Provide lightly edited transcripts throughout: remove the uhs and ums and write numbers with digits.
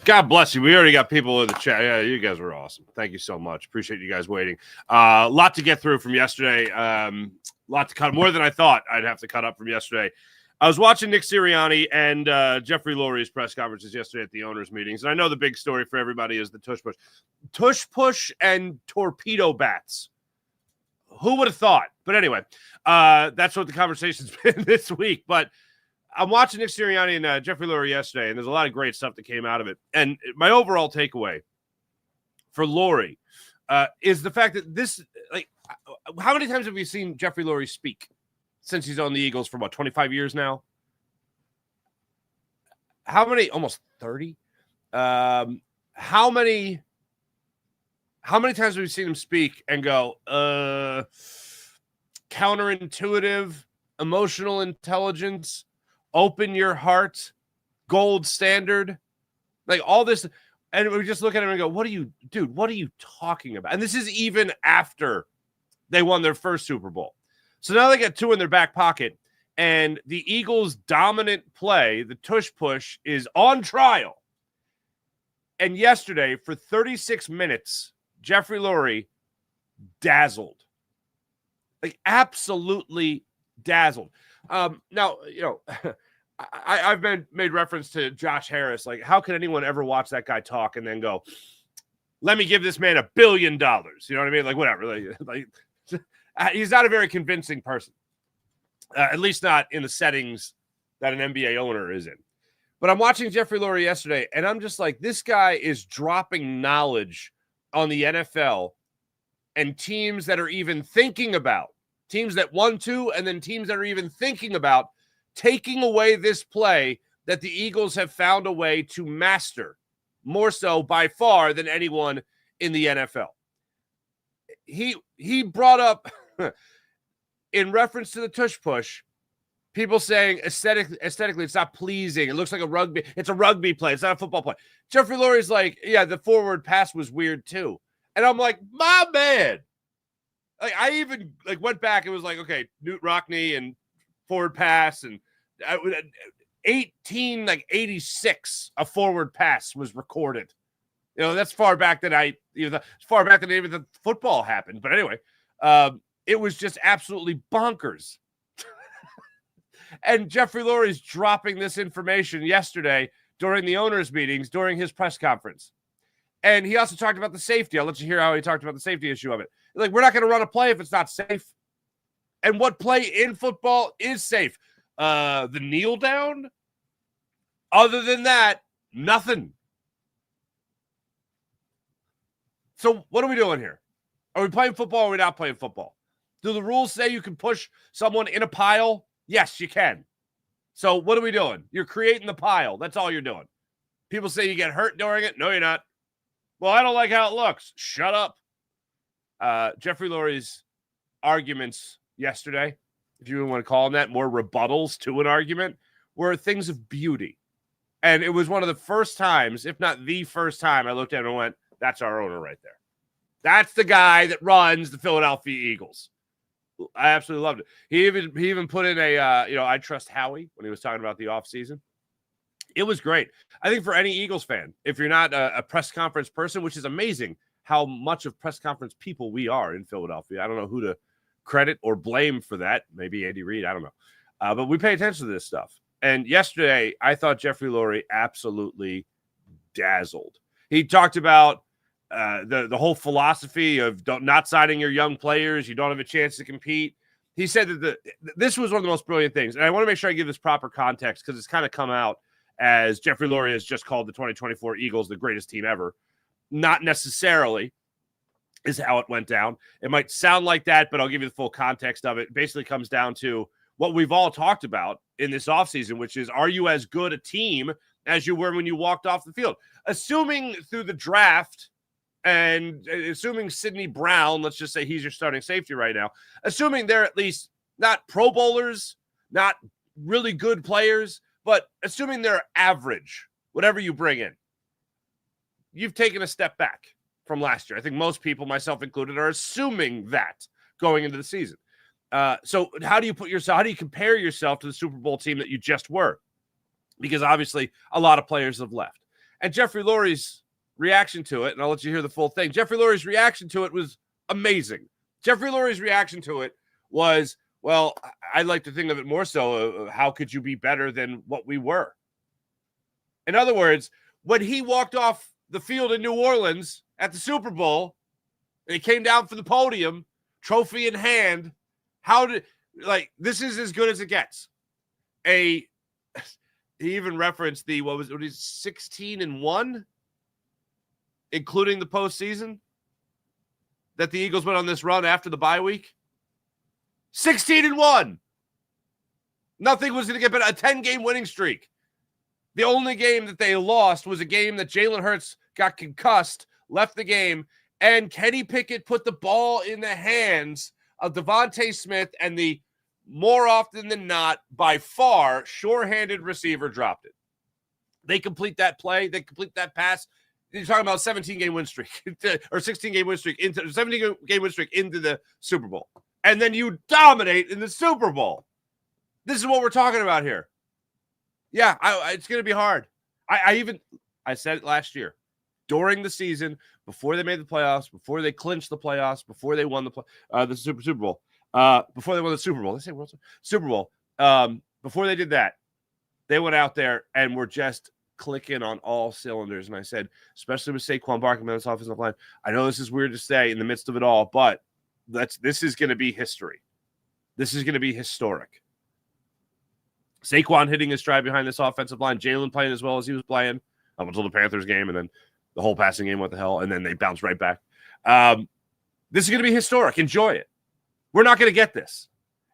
God bless you. We already got people in the chat. Yeah, you guys were awesome. Thank you so much. Appreciate you guys waiting. A lot to get through from yesterday. Lot to cut. More than I thought I'd have to cut up from yesterday. I was watching Nick Sirianni and Jeffrey Lurie's press conferences yesterday at the owners' meetings, and I know the big story for everybody is the tush push. Tush push and torpedo bats. Who would have thought? But anyway, that's what the conversation's been this week. But I'm watching Nick Sirianni and Jeffrey Lurie yesterday, and there's a lot of great stuff that came out of it. And my overall takeaway for Lurie is the fact that this, like, how many times have we seen Jeffrey Lurie speak since he's on the Eagles for, 25 years now? How many? Almost 30? How many times have we seen him speak and go, counterintuitive, emotional intelligence, open your heart, gold standard, like all this. And we just look at him and go, what are you talking about? And this is even after they won their first Super Bowl. So now they got two in their back pocket, and the Eagles' dominant play, the tush push, is on trial. And yesterday, for 36 minutes, Jeffrey Lurie dazzled. Like, absolutely dazzled. Now, I've made reference to Josh Harris. Like, how could anyone ever watch that guy talk and then go, let me give this man $1 billion? You know what I mean? Like, whatever. Like he's not a very convincing person, at least not in the settings that an NBA owner is in. But I'm watching Jeffrey Lurie yesterday, and I'm just like, this guy is dropping knowledge on the NFL and teams that are even thinking about, teams that won to, and then teams that are even thinking about taking away this play that the Eagles have found a way to master, more so by far than anyone in the NFL. He brought up, in reference to the tush push, people saying aesthetically it's not pleasing. It looks like it's a rugby play. It's not a football play. Jeffrey Lurie's like, yeah, the forward pass was weird too. And I'm like, my man. Like, I even went back and was like, okay, Newt Rockne and forward pass, and 1886 a forward pass was recorded. That's far back than even the football happened. But anyway, it was just absolutely bonkers. And Jeffrey Lurie's dropping this information yesterday during the owners' meetings, during his press conference. And he also talked about the safety. I'll let you hear how he talked about the safety issue of it. Like, we're not going to run a play if it's not safe. And what play in football is safe? The kneel down? Other than that, nothing. So what are we doing here? Are we playing football or are we not playing football? Do the rules say you can push someone in a pile? Yes, you can. So what are we doing? You're creating the pile. That's all you're doing. People say you get hurt during it. No, you're not. Well, I don't like how it looks. Shut up. Jeffrey Lurie's arguments yesterday, if you want to call them that, more rebuttals to an argument, were things of beauty. And it was one of the first times, if not the first time, I looked at him and went, that's our owner right there. That's the guy that runs the Philadelphia Eagles. I absolutely loved it. He even put in a, I trust Howie when he was talking about the offseason. It was great. I think for any Eagles fan, if you're not a press conference person, which is amazing how much of press conference people we are in Philadelphia. I don't know who to credit or blame for that. Maybe Andy Reid. I don't know. But we pay attention to this stuff. And yesterday, I thought Jeffrey Lurie absolutely dazzled. He talked about the whole philosophy of not signing your young players. You don't have a chance to compete. He said that this was one of the most brilliant things. And I want to make sure I give this proper context because it's kind of come out as Jeffrey Lurie has just called the 2024 Eagles the greatest team ever. Not necessarily is how it went down. It might sound like that, but I'll give you the full context of it. It basically comes down to what we've all talked about in this offseason, which is, are you as good a team as you were when you walked off the field? Assuming through the draft and assuming Sidney Brown, let's just say he's your starting safety right now, assuming they're at least not Pro Bowlers, not really good players, but assuming they're average, whatever you bring in, you've taken a step back from last year. I think most people, myself included, are assuming that going into the season. So how do you compare yourself to the Super Bowl team that you just were? Because obviously a lot of players have left. And Jeffrey Lurie's reaction to it, and I'll let you hear the full thing. Jeffrey Lurie's reaction to it was amazing. Jeffrey Lurie's reaction to it was, well, I like to think of it more so, how could you be better than what we were? In other words, when he walked off the field in New Orleans at the Super Bowl, and he came down for the podium, trophy in hand, this is as good as it gets. He even referenced the, what he's 16-1, including the postseason, that the Eagles went on this run after the bye week. 16-1. Nothing was going to get better. A 10-game winning streak. The only game that they lost was a game that Jalen Hurts got concussed, left the game, and Kenny Pickett put the ball in the hands of Devontae Smith, and the more often than not, by far, sure-handed receiver dropped it. They complete that play. They complete that pass. You're talking about 17-game win streak or 16-game win streak into 17-game win streak into the Super Bowl. And then you dominate in the Super Bowl. This is what we're talking about here. Yeah, it's going to be hard. I said it last year. During the season, before they made the playoffs, before they clinched the playoffs, before they won the Super Bowl, before they won the Super Bowl, they say Super Bowl. Before they did that, they went out there and were just clicking on all cylinders. And I said, especially with Saquon Barkley on this offensive line, I know this is weird to say in the midst of it all, but this is going to be history. This is going to be historic. Saquon hitting his stride behind this offensive line, Jalen playing as well as he was playing up until the Panthers game, and then the whole passing game, what the hell, and then they bounced right back. This is going to be historic. Enjoy it. We're not going to get this.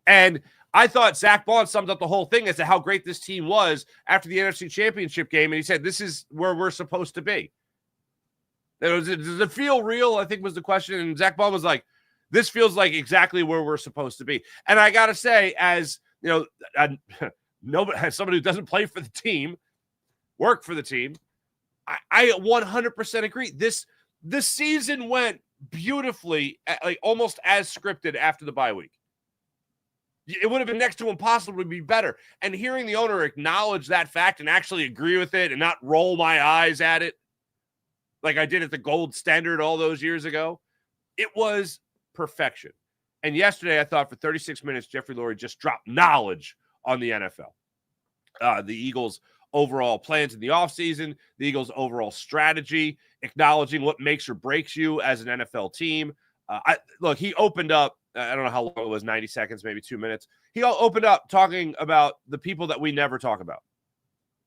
And I thought Zach Bond summed up the whole thing as to how great this team was after the NFC Championship game, and he said, this is where we're supposed to be. Does it feel real, I think was the question, and Zach Bond was like, this feels like exactly where we're supposed to be. And I got to say, as you know, nobody, as somebody who doesn't play for the team, work for the team, I 100% agree. This season went beautifully, like almost as scripted after the bye week. It would have been next to impossible to be better. And hearing the owner acknowledge that fact and actually agree with it and not roll my eyes at it like I did at the Gold Standard all those years ago, it was perfection. And yesterday, I thought for 36 minutes, Jeffrey Lurie just dropped knowledge on the NFL. The Eagles' overall plans in the offseason, the Eagles' overall strategy, acknowledging what makes or breaks you as an NFL team. Look, he opened up, I don't know how long it was, 90 seconds, maybe 2 minutes. He opened up talking about the people that we never talk about.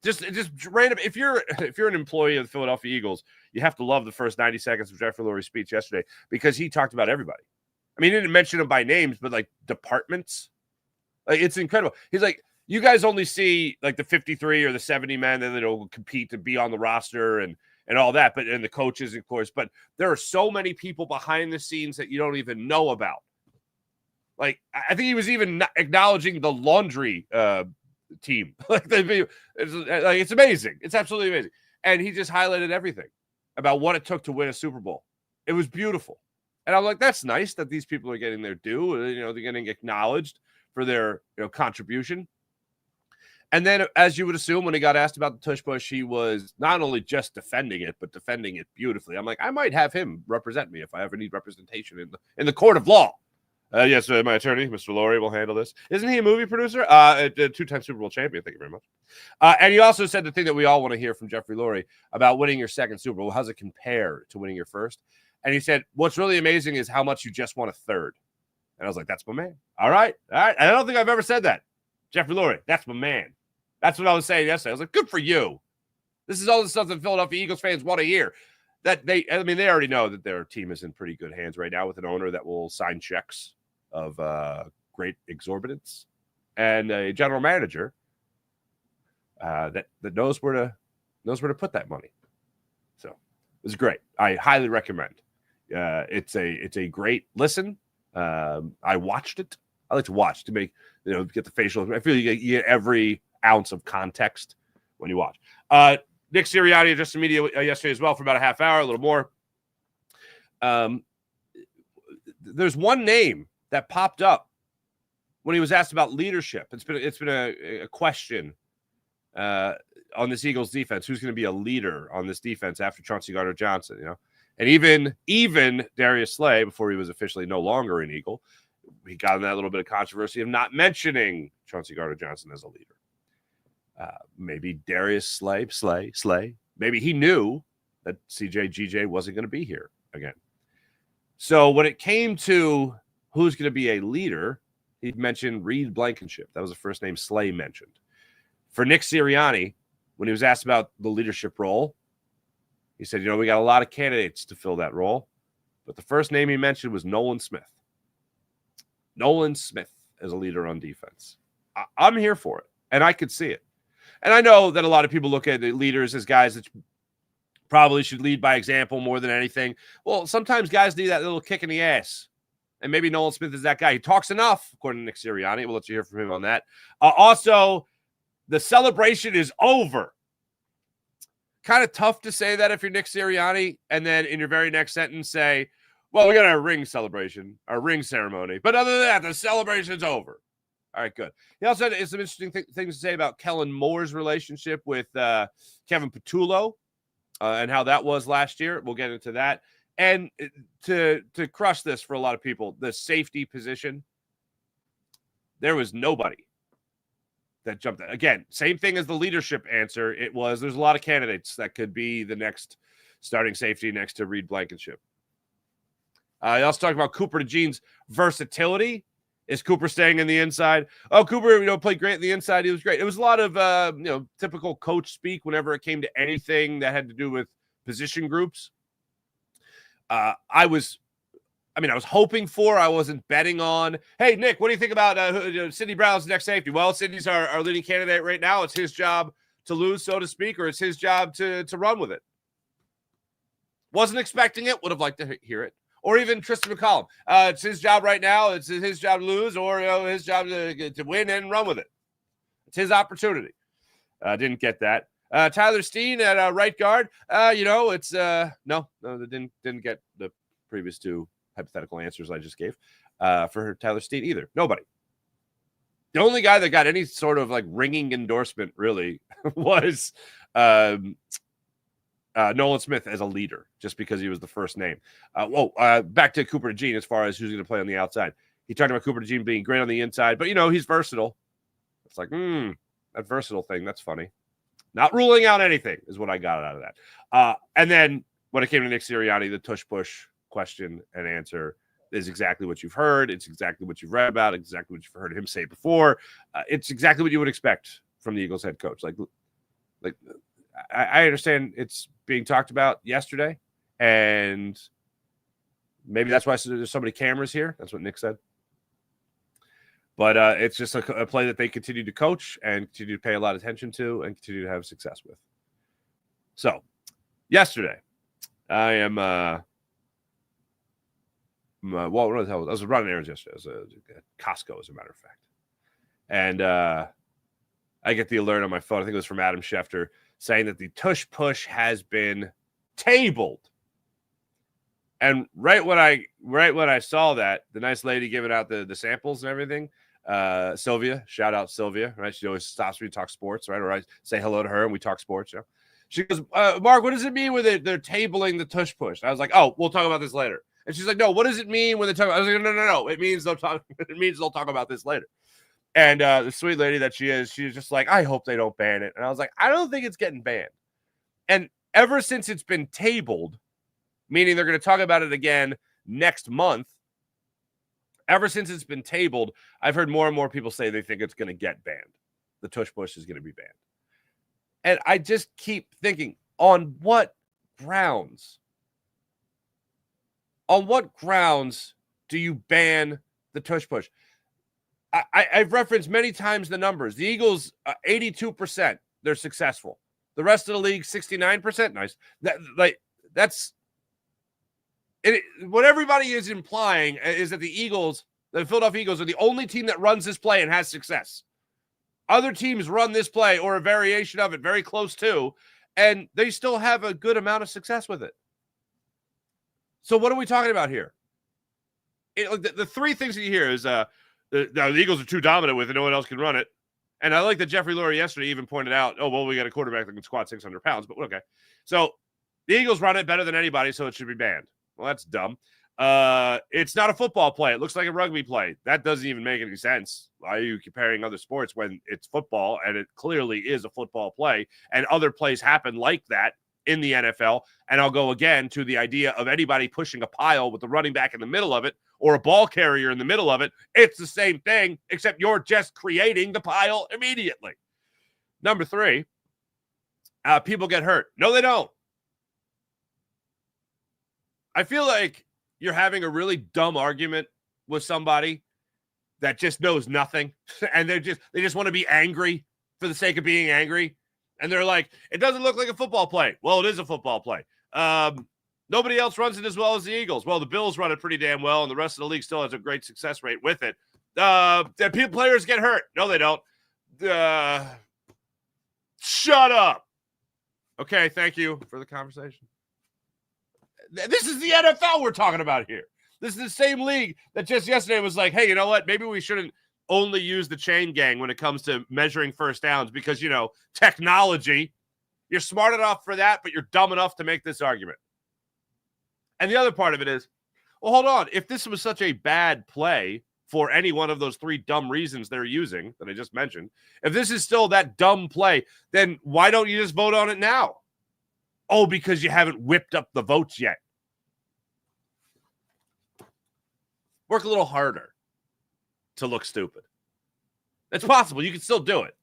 Just random. If you're an employee of the Philadelphia Eagles, you have to love the first 90 seconds of Jeffrey Lurie's speech yesterday because he talked about everybody. I mean, he didn't mention them by names, but like departments. Like, it's incredible. He's like, you guys only see like the 53 or the 70 men that will compete to be on the roster and all that, but and the coaches, of course. But there are so many people behind the scenes that you don't even know about. Like, I think he was even acknowledging the laundry team. It's amazing. It's absolutely amazing. And he just highlighted everything about what it took to win a Super Bowl. It was beautiful. And I'm like, that's nice that these people are getting their due. You know, they're getting acknowledged for their contribution. And then, as you would assume, when he got asked about the tush push, he was not only just defending it, but defending it beautifully. I'm like, I might have him represent me if I ever need representation in the court of law. Yes, my attorney, Mr. Lurie, will handle this. Isn't he a movie producer? A two-time Super Bowl champion. Thank you very much. And he also said the thing that we all want to hear from Jeffrey Lurie about winning your second Super Bowl. How does it compare to winning your first? And he said, what's really amazing is how much you just won a third. And I was like, that's my man. All right. I don't think I've ever said that. Jeffrey Lurie, that's my man. That's what I was saying yesterday. I was like, good for you. This is all the stuff that Philadelphia Eagles fans want to hear. They already know that their team is in pretty good hands right now with an owner that will sign checks of great exorbitance and a general manager that knows where to put that money. So it's great. I highly recommend. It's a great listen. I watched it. I like to watch to make get the facial. I feel you get every ounce of context when you watch. Nick Sirianni addressed media yesterday as well for about a half hour, a little more. There's one name that popped up when he was asked about leadership. It's been a question on this Eagles defense, who's going to be a leader on this defense after Chauncey Gardner-Johnson, And even Darius Slay, before he was officially no longer an Eagle, he got in that little bit of controversy of not mentioning Chauncey Gardner-Johnson as a leader. Maybe Darius Slay. Maybe he knew that GJ wasn't going to be here again. So when it came to who's going to be a leader, he mentioned Reed Blankenship. That was the first name Slay mentioned. For Nick Sirianni, when he was asked about the leadership role, he said, we got a lot of candidates to fill that role. But the first name he mentioned was Nolan Smith. Nolan Smith as a leader on defense. I'm here for it, and I could see it. And I know that a lot of people look at the leaders as guys that probably should lead by example more than anything. Well, sometimes guys need that little kick in the ass. And maybe Nolan Smith is that guy. He talks enough, according to Nick Sirianni. We'll let you hear from him on that. Also, the celebration is over. Kind of tough to say that if you're Nick Sirianni, and then in your very next sentence say, well, we got our ring celebration, our ring ceremony. But other than that, the celebration's over. All right, good. He also had some interesting things to say about Kellen Moore's relationship with Kevin Patullo and how that was last year. We'll get into that. And to crush this for a lot of people, the safety position, there was nobody that jumped out. Again, same thing as the leadership answer. There's a lot of candidates that could be the next starting safety next to Reed Blankenship. He also talked about Cooper DeJean's versatility. Is Cooper staying in the inside? Oh, Cooper, played great in the inside. He was great. It was a lot of, typical coach speak whenever it came to anything that had to do with position groups. I was hoping for, I wasn't betting on, hey, Nick, what do you think about Sidney Brown's next safety? Well, Sidney's our leading candidate right now. It's his job to lose, so to speak, or it's his job to run with it. Wasn't expecting it. Would have liked to hear it. Or even Tristan McCollum. It's his job right now. It's his job to lose, or his job to win and run with it. It's his opportunity. Didn't get that. Tyler Steen at right guard. It's no, they didn't get the previous two hypothetical answers I just gave for Tyler Steen either. Nobody. The only guy that got any sort of ringing endorsement really was Nolan Smith as a leader, just because he was the first name. Back to Cooper DeJean as far as who's going to play on the outside. He talked about Cooper DeJean being great on the inside, but he's versatile. It's that versatile thing. That's funny. Not ruling out anything is what I got out of that. And then when it came to Nick Sirianni, the tush push question and answer is exactly what you've heard. It's exactly what you've read about. Exactly what you've heard him say before. It's exactly what you would expect from the Eagles head coach. I understand it's being talked about yesterday, and maybe that's why there's so many cameras here. That's what Nick said. But it's just a play that they continue to coach and continue to pay a lot of attention to and continue to have success with. So, yesterday, I am what the hell? I was running errands yesterday. I was at Costco, as a matter of fact. And I get the alert on my phone. I think it was from Adam Schefter, saying that the tush push has been tabled. And right when I saw that, the nice lady giving out the samples and everything, Sylvia, shout out Sylvia, right? She always stops me to talk sports, right? Or I say hello to her and we talk sports. She goes, Mark, what does it mean when they're tabling the tush push? And I was like, oh, we'll talk about this later. And she's like, no, what does it mean when they talk about? I was like, no. It means they'll talk. It means they'll talk about this later. And the sweet lady that she is, she's just like, I hope they don't ban it. And I was like, I don't think it's getting banned. And ever since it's been tabled, meaning they're going to talk about it again next month, ever since it's been tabled, I've heard more and more people say they think it's going to get banned. The tush push is going to be banned. And I just keep thinking, on what grounds? On what grounds do you ban the tush push? I've referenced many times the numbers. The Eagles, 82%, they're successful. The rest of the league, 69%. Nice. That's it. What everybody is implying is that the Philadelphia Eagles, are the only team that runs this play and has success. Other teams run this play or a variation of it, very close to, and they still have a good amount of success with it. So what are we talking about here? The three things that you hear is the Eagles are too dominant with it, no one else can run it. And I like that Jeffrey Lurie yesterday even pointed out, oh, well, we got a quarterback that can squat 600 pounds, but okay. So the Eagles run it better than anybody, so it should be banned. Well, that's dumb. It's not a football play. It looks like a rugby play. That doesn't even make any sense. Why are you comparing other sports when it's football and it clearly is a football play and other plays happen like that in the NFL? And I'll go again to the idea of anybody pushing a pile with the running back in the middle of it or a ball carrier in the middle of it. It's the same thing, except you're just creating the pile immediately. Number 3, people get hurt. No, they don't. I feel like you're having a really dumb argument with somebody that just knows nothing, and they just want to be angry for the sake of being angry. And they're like, it doesn't look like a football play. Well, it is a football play. Nobody else runs it as well as the Eagles. Well, the Bills run it pretty damn well, and the rest of the league still has a great success rate with it. Players get hurt. No, they don't. Shut up. Okay, thank you for the conversation. This is the NFL we're talking about here. This is the same league that just yesterday was like, hey, you know what? Maybe we shouldn't only use the chain gang when it comes to measuring first downs because, technology. You're smart enough for that, but you're dumb enough to make this argument. And the other part of it is, well, hold on. If this was such a bad play for any one of those 3 dumb reasons they're using that I just mentioned, if this is still that dumb play, then why don't you just vote on it now? Oh, because you haven't whipped up the votes yet. Work a little harder to look stupid. It's possible. You can still do it.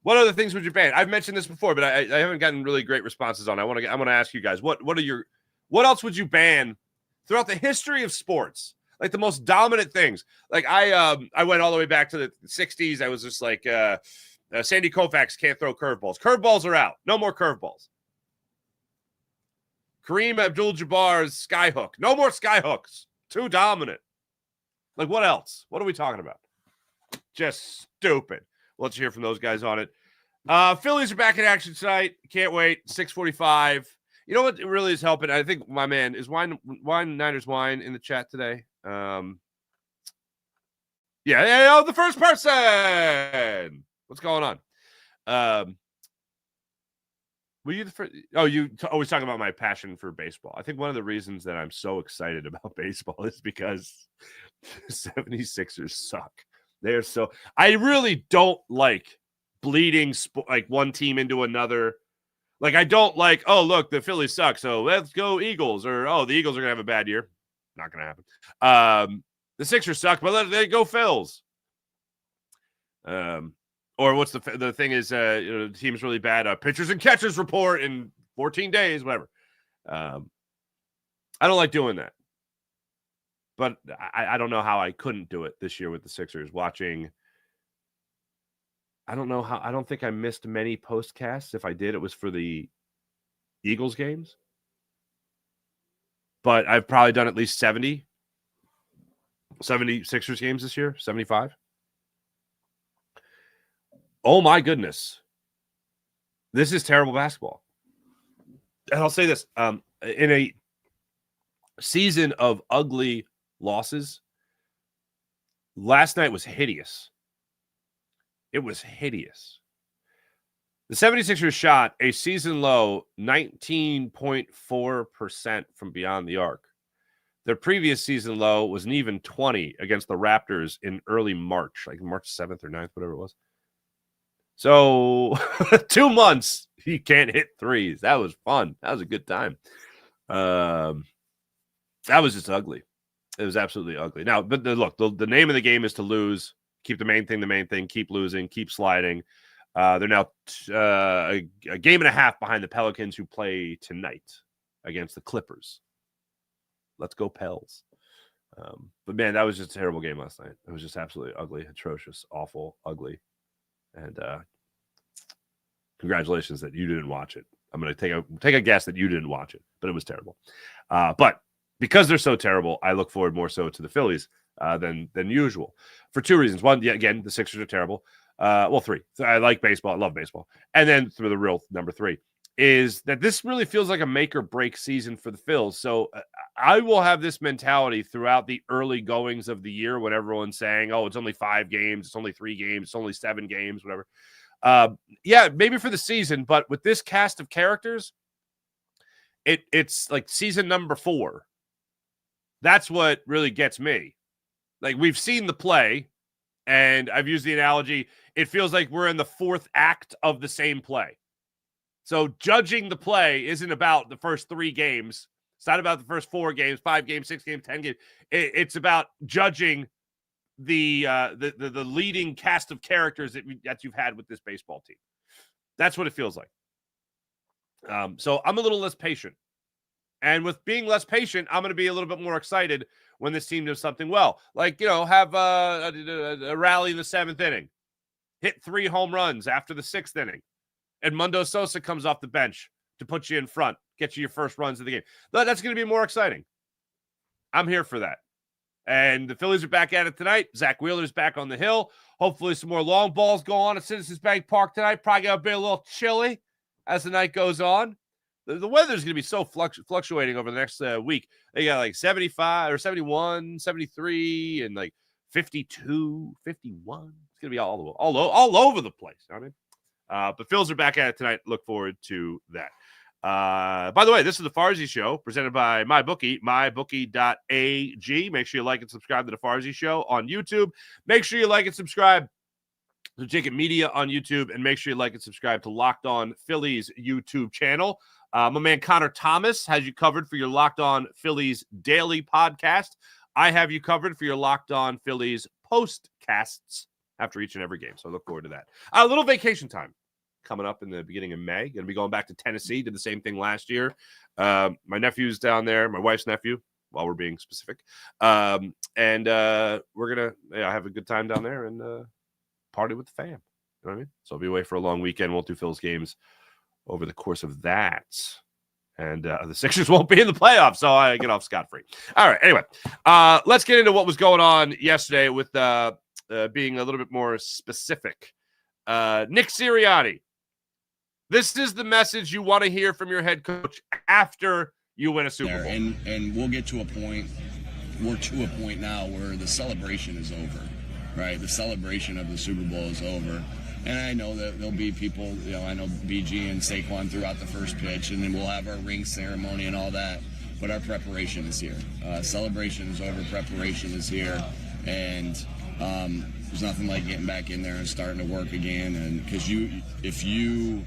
What other things would you ban? I've mentioned this before, but I haven't gotten really great responses on it. I want to ask you guys, what else would you ban throughout the history of sports? Like the most dominant things. Like I went all the way back to the 60s. I was just like Sandy Koufax can't throw curveballs. Curveballs are out. No more curveballs. Kareem Abdul-Jabbar's skyhook. No more skyhooks. Too dominant. Like what else? What are we talking about? Just stupid. Let's hear from those guys on it. Phillies are back in action tonight. Can't wait. 6:45. You know what really is helping? I think my man is Wine Niners Wine in the chat today. The first person. What's going on? Were you the first? Oh, you always talking about my passion for baseball. I think one of the reasons that I'm so excited about baseball is because the 76ers suck. They're so. I really don't like bleeding like one team into another. Like I don't like. Oh, look, the Phillies suck, so let's go Eagles. Or the Eagles are gonna have a bad year. Not gonna happen. The Sixers suck, but they go Phils. Or what's the thing is, the team's really bad. Pitchers and catchers report in 14 days, whatever. I don't like doing that. But I don't know how I couldn't do it this year with the Sixers. Watching, I don't know how. I don't think I missed many postcasts. If I did, it was for the Eagles games. But I've probably done at least 70 Sixers games this year, 75. Oh, my goodness. This is terrible basketball. And I'll say this. In a season of ugly losses, last night was hideous. It was hideous. The 76ers shot a season low 19.4% from beyond the arc. Their previous season low was an even 20 against the Raptors in early March, like March 7th or 9th, whatever it was. So 2 months, he can't hit threes. That was fun. That was a good time. That was just ugly. It was absolutely ugly. Now, but look, the name of the game is to lose. Keep the main thing. Keep losing. Keep sliding. They're now a game and a half behind the Pelicans, who play tonight against the Clippers. Let's go Pels. But, man, that was just a terrible game last night. It was just absolutely ugly, atrocious, awful, ugly. And congratulations that you didn't watch it. I'm going to take a guess that you didn't watch it, but it was terrible. But because they're so terrible, I look forward more so to the Phillies than usual for 2 reasons. One, again, the Sixers are terrible. 3. I like baseball. I love baseball. And then for the real number 3, is that this really feels like a make or break season for the Phils. So I will have this mentality throughout the early goings of the year when everyone's saying, oh, it's only 5 games, it's only 3 games, it's only 7 games, whatever. Yeah, maybe for the season, but with this cast of characters, it's like season number 4. That's what really gets me. Like, we've seen the play, and I've used the analogy, it feels like we're in the 4th act of the same play. So judging the play isn't about the first 3 games. It's not about the first 4 games, 5 games, 6 games, 10 games. It's about judging the leading cast of characters that you've had with this baseball team. That's what it feels like. So I'm a little less patient. And with being less patient, I'm going to be a little bit more excited when this team does something well. Like, have a rally in the 7th inning. Hit 3 home runs after the 6th inning. Edmundo Sosa comes off the bench to put you in front, get you your first runs of the game. That's going to be more exciting. I'm here for that. And the Phillies are back at it tonight. Zach Wheeler's back on the hill. Hopefully some more long balls go on at Citizens Bank Park tonight. Probably going to be a little chilly as the night goes on. The weather's going to be so fluctuating over the next week. They got like 75 or 71, 73, and like 52, 51. It's going to be all over the place. You know what I mean? But Phils are back at it tonight. Look forward to that. By the way, this is the Farzy Show presented by MyBookie, mybookie.ag. Make sure you like and subscribe to the Farzy Show on YouTube. Make sure you like and subscribe to Jacob Media on YouTube, and make sure you like and subscribe to Locked On Phillies YouTube channel. My man Connor Thomas has you covered for your Locked On Phillies daily podcast. I have you covered for your Locked On Phillies postcasts after each and every game. So I look forward to that. A little vacation time coming up in the beginning of May. Going to be going back to Tennessee. Did the same thing last year. My nephew's down there, my wife's nephew, while we're being specific. And we're going to have a good time down there and party with the fam. You know what I mean? So I'll be away for a long weekend. Won't do Phil's games over the course of that. And the Sixers won't be in the playoffs, so I get off scot-free. All right, anyway, let's get into what was going on yesterday with being a little bit more specific. Nick Sirianni. This is the message you want to hear from your head coach after you win a Super Bowl. And we'll get to a point, we're to a point now where the celebration is over, right? The celebration of the Super Bowl is over. And I know that there'll be people, I know BG and Saquon throughout the first pitch, and then we'll have our ring ceremony and all that. But our preparation is here. Celebration is over, preparation is here. And there's nothing like getting back in there and starting to work again. And because if you,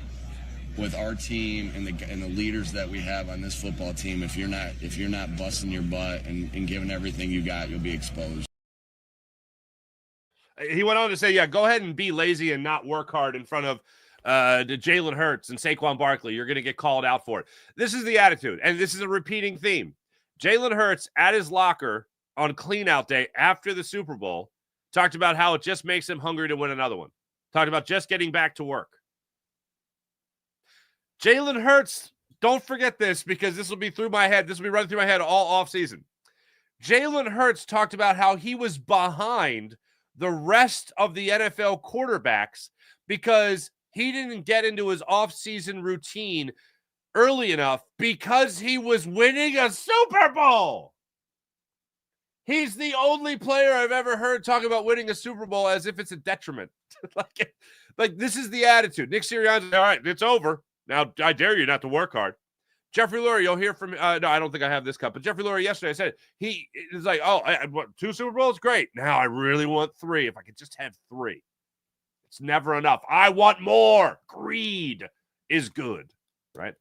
with our team and the leaders that we have on this football team, if you're not busting your butt and giving everything you got, you'll be exposed. He went on to say, go ahead and be lazy and not work hard in front of Jalen Hurts and Saquon Barkley. You're going to get called out for it. This is the attitude, and this is a repeating theme. Jalen Hurts at his locker on clean-out day after the Super Bowl talked about how it just makes him hungry to win another one. Talked about just getting back to work. Jalen Hurts, don't forget this because this will be through my head. This will be running through my head all offseason. Jalen Hurts talked about how he was behind the rest of the NFL quarterbacks because he didn't get into his offseason routine early enough because he was winning a Super Bowl. He's the only player I've ever heard talk about winning a Super Bowl as if it's a detriment. like this is the attitude. Nick Sirianni, all right, it's over. Now, I dare you not to work hard. Jeffrey Lurie, you'll hear from no, I don't think I have this cup, but Jeffrey Lurie yesterday said he is like, I want 2 Super Bowls? Great. Now I really want 3. If I could just have 3. It's never enough. I want more. Greed is good, right?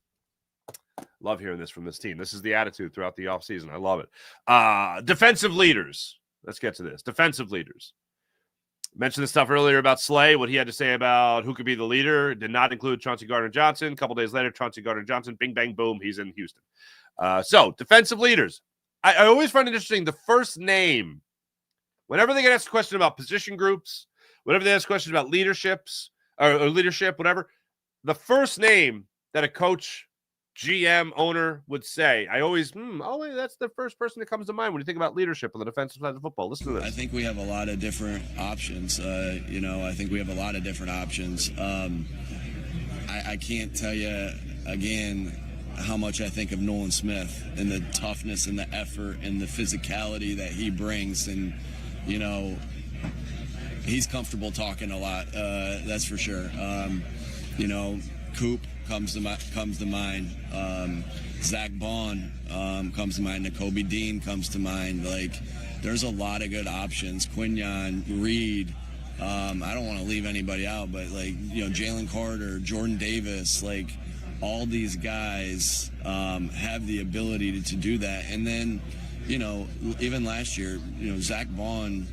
Love hearing this from this team. This is the attitude throughout the offseason. I love it. Defensive leaders. Let's get to this. Defensive leaders. Mentioned this stuff earlier about Slay, what he had to say about who could be the leader. Did not include Chauncey Gardner-Johnson. A couple days later, Chauncey Gardner-Johnson, bing, bang, boom, he's in Houston. So, defensive leaders. I always find it interesting, the first name, whenever they get asked a question about position groups, whenever they ask questions about leaderships or leadership, whatever, the first name that a coach, GM, owner would say, I always, that's the first person that comes to mind when you think about leadership on the defensive side of football. Listen to this. I think we have a lot of different options. I think we have a lot of different options. I can't tell you again, how much I think of Nolan Smith and the toughness and the effort and the physicality that he brings. And, you know, he's comfortable talking a lot, that's for sure. You know, Coop comes to mind. Zach Bond comes to mind. Nakobe Dean comes to mind. Like, there's a lot of good options. Quinyon, Reed. I don't want to leave anybody out, but, like, you know, Jalen Carter, Jordan Davis, like, all these guys have the ability to do that. And then, you know, even last year, you know, Zach Bond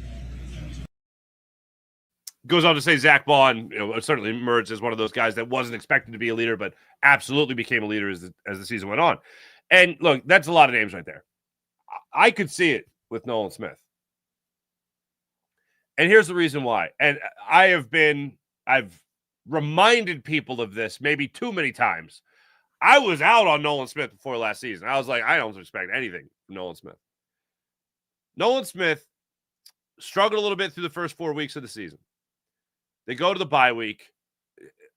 goes on to say Zach Bond, you know, certainly emerged as one of those guys that wasn't expected to be a leader, but absolutely became a leader as the season went on. And look, that's a lot of names right there. I could see it with Nolan Smith. And here's the reason why. And I've reminded people of this maybe too many times. I was out on Nolan Smith before last season. I was like, I don't expect anything from Nolan Smith. Nolan Smith struggled a little bit through the first 4 weeks of the season. They go to the bye week.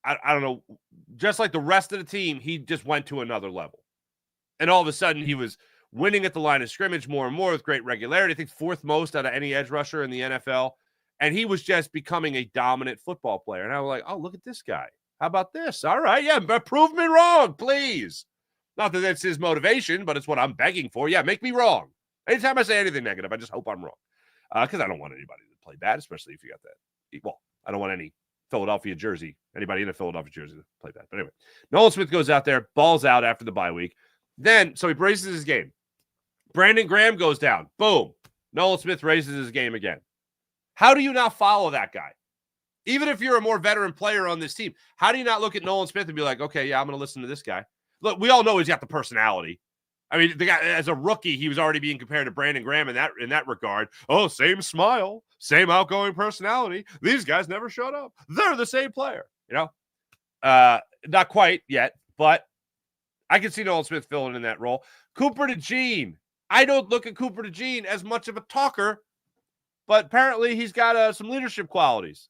I don't know. Just like the rest of the team, he just went to another level. And all of a sudden, he was winning at the line of scrimmage more and more with great regularity. I think fourth most out of any edge rusher in the NFL. And he was just becoming a dominant football player. And I was like, oh, look at this guy. How about this? All right, yeah, but prove me wrong, please. Not that that's his motivation, but it's what I'm begging for. Yeah, make me wrong. Anytime I say anything negative, I just hope I'm wrong. Because I don't want anybody to play bad, especially if you got that. Well, I don't want any Philadelphia jersey, anybody in a Philadelphia jersey to play that. But anyway, Nolan Smith goes out there, balls out after the bye week. Then, so he raises his game. Brandon Graham goes down. Boom. Nolan Smith raises his game again. How do you not follow that guy? Even if you're a more veteran player on this team, how do you not look at Nolan Smith and be like, okay, yeah, I'm going to listen to this guy? Look, we all know he's got the personality. I mean, the guy, as a rookie, he was already being compared to Brandon Graham in that regard. Oh, same smile, same outgoing personality. These guys never shut up. They're the same player, you know? Not quite yet, but I can see Nolan Smith filling in that role. Cooper DeJean. I don't look at Cooper DeJean as much of a talker, but apparently he's got some leadership qualities.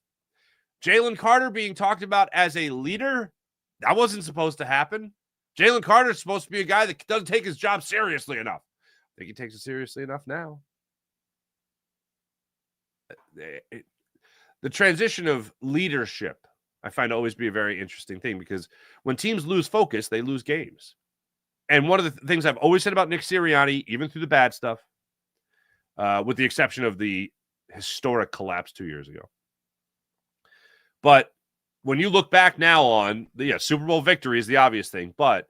Jalen Carter being talked about as a leader, that wasn't supposed to happen. Jalen Carter is supposed to be a guy that doesn't take his job seriously enough. I think he takes it seriously enough now. The transition of leadership, I find to always be a very interesting thing because when teams lose focus, they lose games. And one of the things I've always said about Nick Sirianni, even through the bad stuff, with the exception of the historic collapse 2 years ago. But when you look back now on the Super Bowl victory is the obvious thing, but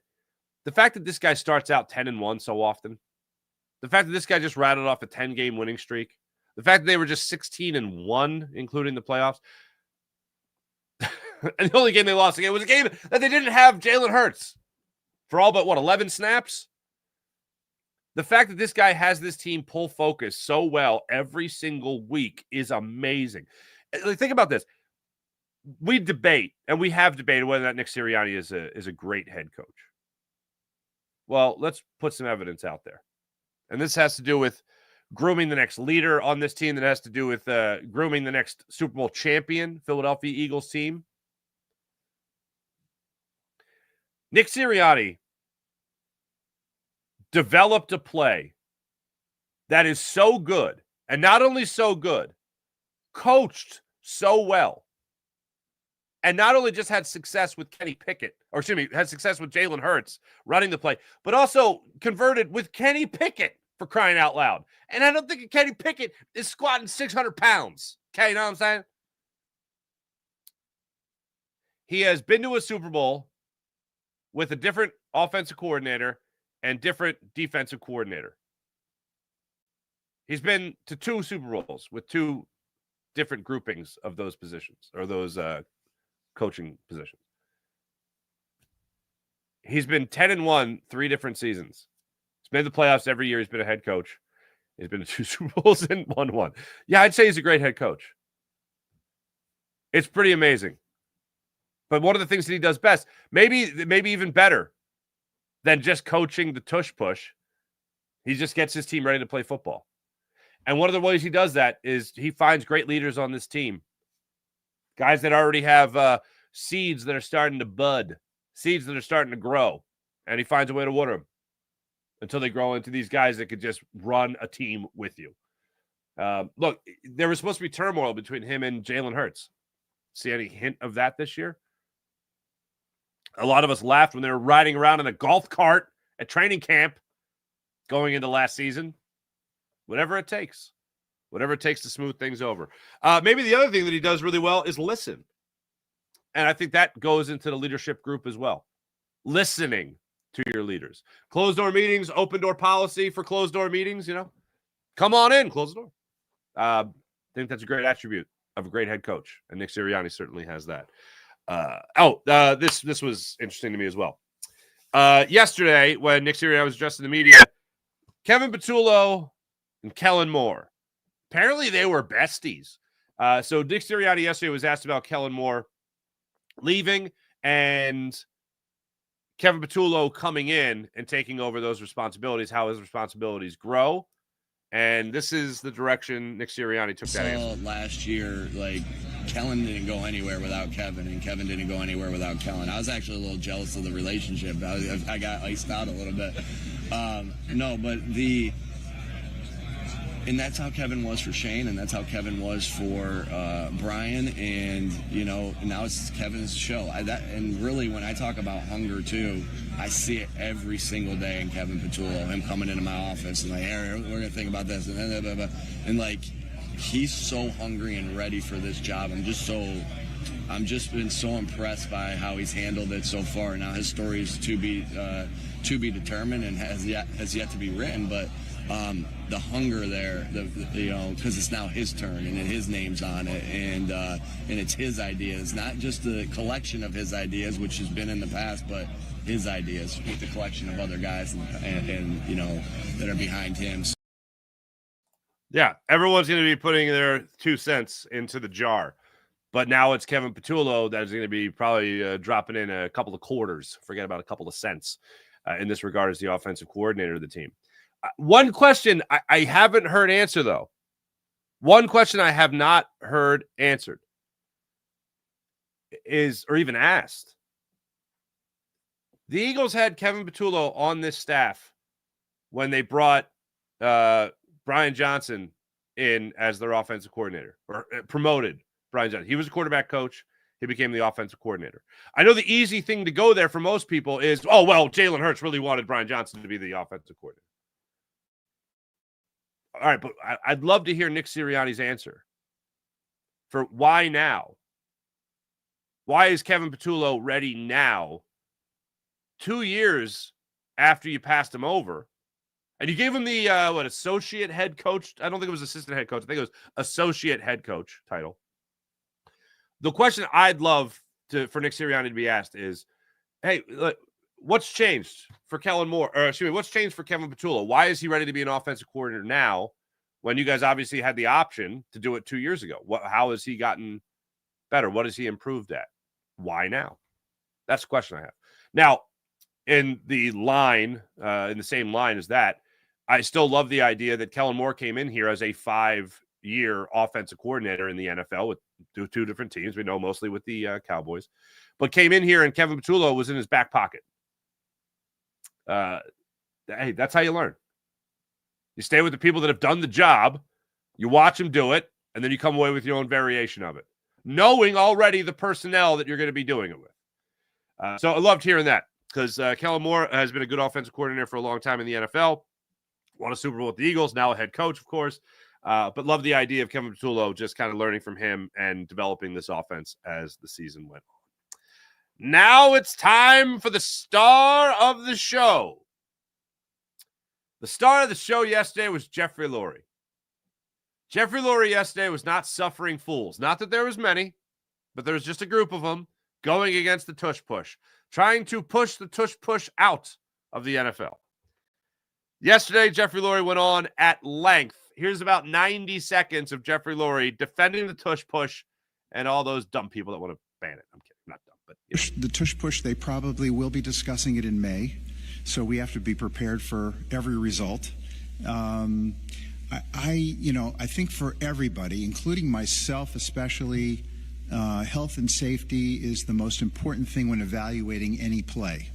the fact that this guy starts out 10-1 so often, the fact that this guy just rattled off a 10-game winning streak, the fact that they were just 16-1, including the playoffs, and the only game they lost again was a game that they didn't have Jalen Hurts for all but 11 snaps. The fact that this guy has this team pull focus so well every single week is amazing. Think about this. We debate, and we have debated whether or not Nick Sirianni is a great head coach. Well, let's put some evidence out there. And this has to do with grooming the next leader on this team. That has to do with grooming the next Super Bowl champion, Philadelphia Eagles team. Nick Sirianni developed a play that is so good, and not only so good, coached so well. And not only just had success with Kenny Pickett, or excuse me, had success with Jalen Hurts running the play, but also converted with Kenny Pickett, for crying out loud. And I don't think Kenny Pickett is squatting 600 pounds. Okay, you know what I'm saying? He has been to a Super Bowl with a different offensive coordinator and different defensive coordinator. He's been to 2 Super Bowls with 2 different groupings of those positions, or those coaching positions. He's been 10-1 3 different seasons. He's made the playoffs every year. He's been a head coach. He's been to 2 Super Bowls and won 1. Yeah, I'd say he's a great head coach. It's pretty amazing. But one of the things that he does best, maybe even better than just coaching the tush push, he just gets his team ready to play football. And one of the ways he does that is he finds great leaders on this team. Guys that already have seeds that are starting to bud, seeds that are starting to grow, and he finds a way to water them until they grow into these guys that could just run a team with you. Look, there was supposed to be turmoil between him and Jalen Hurts. See any hint of that this year? A lot of us laughed when they were riding around in a golf cart at training camp going into last season. Whatever it takes. Whatever it takes to smooth things over. Maybe the other thing that he does really well is listen. And I think that goes into the leadership group as well. Listening to your leaders. Closed door meetings, open door policy for closed door meetings, Come on in, close the door. I think that's a great attribute of a great head coach. And Nick Sirianni certainly has that. This was interesting to me as well. Yesterday, when Nick Sirianni was addressing the media, Kevin Patullo and Kellen Moore, apparently they were besties. So Nick Sirianni yesterday was asked about Kellen Moore leaving and Kevin Patullo coming in and taking over those responsibilities, how his responsibilities grow. And this is the direction Nick Sirianni took that answer. Last year, Kellen didn't go anywhere without Kevin, and Kevin didn't go anywhere without Kellen. I was actually a little jealous of the relationship. I got iced out a little bit. And that's how Kevin was for Shane, and that's how Kevin was for Brian, and now it's Kevin's show. And really, when I talk about hunger too, I see it every single day in Kevin Patullo, him coming into my office and hey, we're gonna think about this, and he's so hungry and ready for this job. I'm just been so impressed by how he's handled it so far. Now his story is to be determined and has yet to be written, but. The hunger there, because it's now his turn and his name's on it, and it's his ideas, not just the collection of his ideas, which has been in the past, but his ideas with the collection of other guys and that are behind him. Yeah, everyone's going to be putting their 2 cents into the jar, but now it's Kevin Patullo that is going to be probably dropping in a couple of quarters. Forget about a couple of cents in this regard as the offensive coordinator of the team. One question I haven't heard answer, though. One question I have not heard answered is, or even asked. The Eagles had Kevin Patullo on this staff when they brought Brian Johnson in as their offensive coordinator, or promoted Brian Johnson. He was a quarterback coach. He became the offensive coordinator. I know the easy thing to go there for most people is, Jalen Hurts really wanted Brian Johnson to be the offensive coordinator. All right, but I'd love to hear Nick Sirianni's answer for why now. Why is Kevin Patullo ready now, 2 years after you passed him over? And you gave him the, associate head coach? I don't think it was assistant head coach. I think it was associate head coach title. The question I'd love for Nick Sirianni to be asked is, hey, look, what's changed for Kellen Moore? What's changed for Kevin Patullo? Why is he ready to be an offensive coordinator now when you guys obviously had the option to do it 2 years ago? How has he gotten better? What has he improved at? Why now? That's the question I have. Now, in the same line as that, I still love the idea that Kellen Moore came in here as a 5-year offensive coordinator in the NFL with two different teams. We know mostly with the Cowboys, but came in here and Kevin Patullo was in his back pocket. Hey, that's how you learn. You stay with the people that have done the job, you watch them do it, and then you come away with your own variation of it, knowing already the personnel that you're going to be doing it with. So I loved hearing that because Kellen Moore has been a good offensive coordinator for a long time in the NFL. Won a Super Bowl with the Eagles, now a head coach, of course. But love the idea of Kevin Patullo just kind of learning from him and developing this offense as the season went on. Now it's time for the star of the show. The star of the show yesterday was Jeffrey Lurie. Jeffrey Lurie yesterday was not suffering fools. Not that there was many, but there was just a group of them going against the tush push, trying to push the tush push out of the NFL. Yesterday, Jeffrey Lurie went on at length. Here's about 90 seconds of Jeffrey Lurie defending the tush push and all those dumb people that want to ban it. I'm kidding, not dumb, but the tush push, they probably will be discussing it in May, so we have to be prepared for every result. I think for everybody, including myself especially, health and safety is the most important thing when evaluating any play.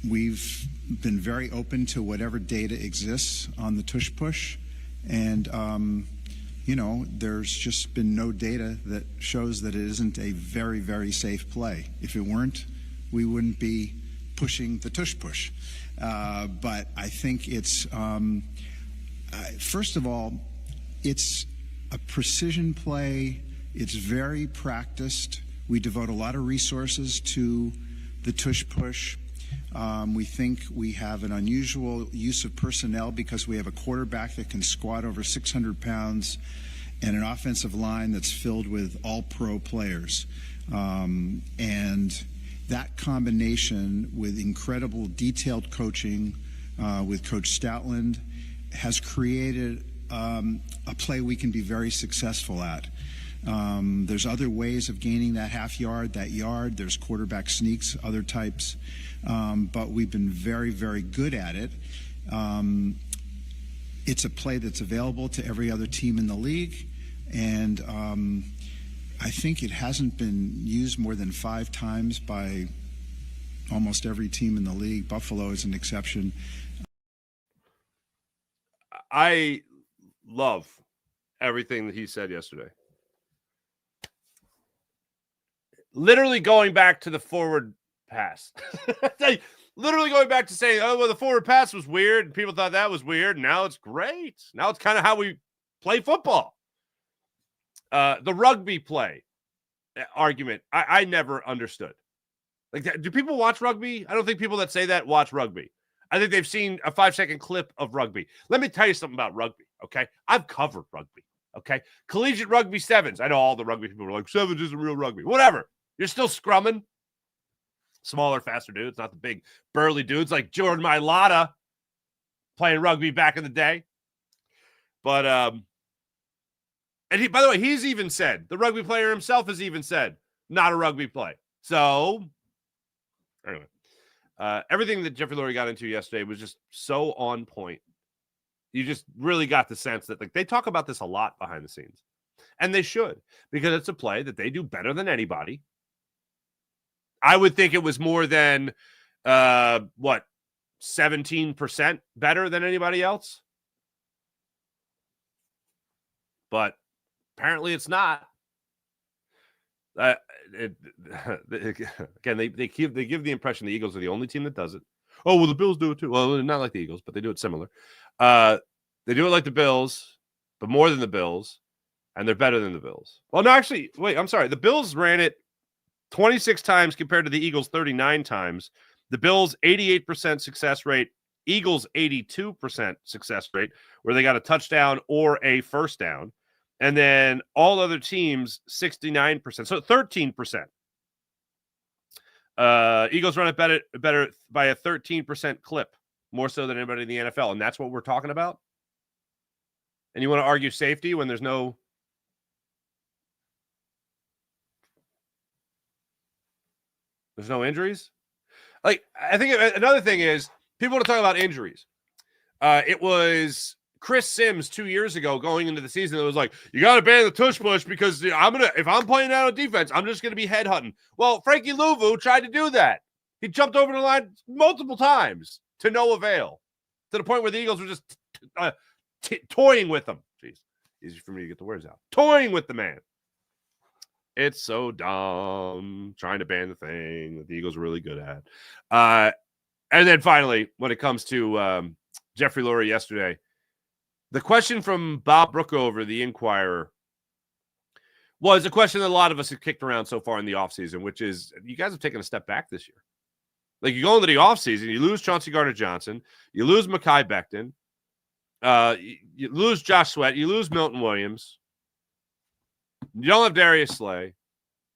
We've been very open to whatever data exists on the tush push, and you know, there's just been no data that shows that it isn't a very, very safe play. If it weren't, we wouldn't be pushing the tush push. But I think it's, first of all, it's a precision play. It's very practiced. We devote a lot of resources to the tush push. We think we have an unusual use of personnel because we have a quarterback that can squat over 600 pounds and an offensive line that's filled with all-pro players. And that combination with incredible detailed coaching with Coach Stoutland has created a play we can be very successful at. There's other ways of gaining that half yard, that yard. There's quarterback sneaks, other types. But we've been very, very good at it. It's a play that's available to every other team in the league. And I think it hasn't been used more than 5 times by almost every team in the league. Buffalo is an exception. I love everything that he said yesterday. Literally going back to the forward pass. Literally going back to saying, oh, well, the forward pass was weird, and people thought that was weird, and now it's great. Now it's kind of how we play football. The rugby play argument, I never understood. Like, do people watch rugby? I don't think people that say that watch rugby. I think they've seen a 5-second clip of rugby. Let me tell you something about rugby, okay? I've covered rugby, okay? Collegiate rugby sevens. I know all the rugby people are like, sevens isn't real rugby. Whatever. You're still scrumming. Smaller, faster dudes, not the big burly dudes like Jordan Mailata playing rugby back in the day. But, and he, by the way, he's even said, the rugby player himself has even said, not a rugby play. So, anyway, everything that Jeffrey Lurie got into yesterday was just so on point. You just really got the sense that, like, they talk about this a lot behind the scenes. And they should, because it's a play that they do better than anybody. I would think it was more than, 17% better than anybody else? But apparently it's not. Again, they give the impression the Eagles are the only team that does it. Oh, well, the Bills do it too. Well, not like the Eagles, but they do it similar. They do it like the Bills, but more than the Bills, and they're better than the Bills. Well, no, actually, wait, I'm sorry. The Bills ran it 26 times compared to the Eagles 39 times. The Bills, 88% success rate. Eagles, 82% success rate, where they got a touchdown or a first down. And then all other teams, 69%. So 13%. Eagles run it better by a 13% clip, more so than anybody in the NFL. And that's what we're talking about? And you want to argue safety when there's no injuries? Like, I think another thing is people want to talk about injuries. It was Chris Sims 2 years ago going into the season that was like, you got to ban the tush push because if I'm playing out on defense, I'm just going to be headhunting. Well, Frankie Louvu tried to do that. He jumped over the line multiple times to no avail, to the point where the Eagles were just toying with him. Jeez, easy for me to get the words out. Toying with the man. It's so dumb trying to ban the thing that the Eagles are really good at. And then finally, when it comes to Jeffrey Lurie yesterday, the question from Bob Brookover, the Inquirer, was a question that a lot of us have kicked around so far in the offseason, which is, you guys have taken a step back this year. Like, you go into the offseason, you lose Chauncey Gardner-Johnson, you lose Mekhi Becton, you lose Josh Sweat, you lose Milton Williams, you don't have Darius Slay.